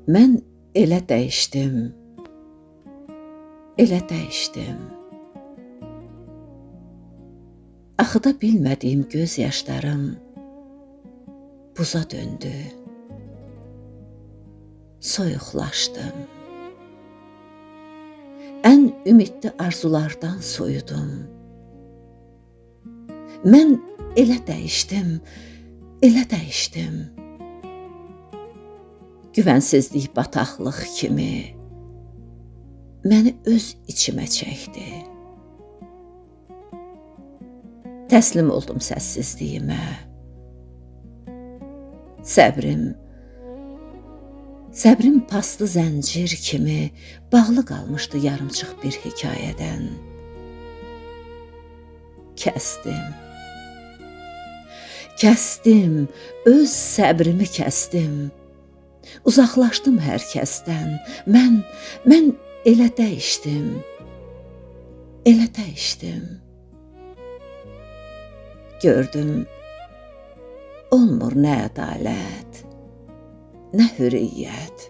Mən elə dəyişdim, elə dəyişdim. Axıda bilmədiyim göz yaşlarım buza döndü, soyuqlaşdım. Ən ümidli arzulardan soyudum. Mən elə dəyişdim, elə dəyişdim. Güvənsizlik bataqlıq kimi məni öz içimə çəkdi. Təslim oldum səssizliyimə. Səbrim paslı zəncir kimi bağlı qalmışdı yarımçıq bir hekayədən. Kəsdim, öz səbrimi kəsdim. Uzaqlaşdım hər kəsdən. Mən elə dəyişdim, elə dəyişdim. Gördüm, olmur nə ədalət, nə hürriyyət.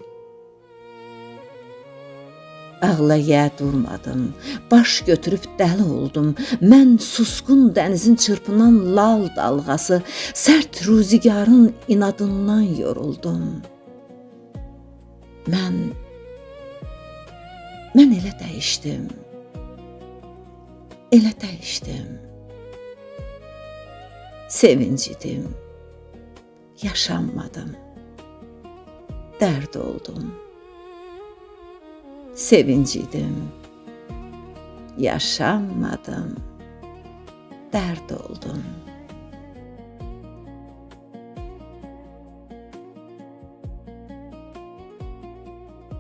Ağlaya durmadım, baş götürüb dəli oldum. Mən susqun dənizin çırpınan lal dalğası, sərt ruzigarın inadından yoruldum. Mən elə dəyişdim, elə dəyişdim. Sevincidim, yaşanmadım, dərd oldum. Sevincidim, yaşanmadım, dərd oldum.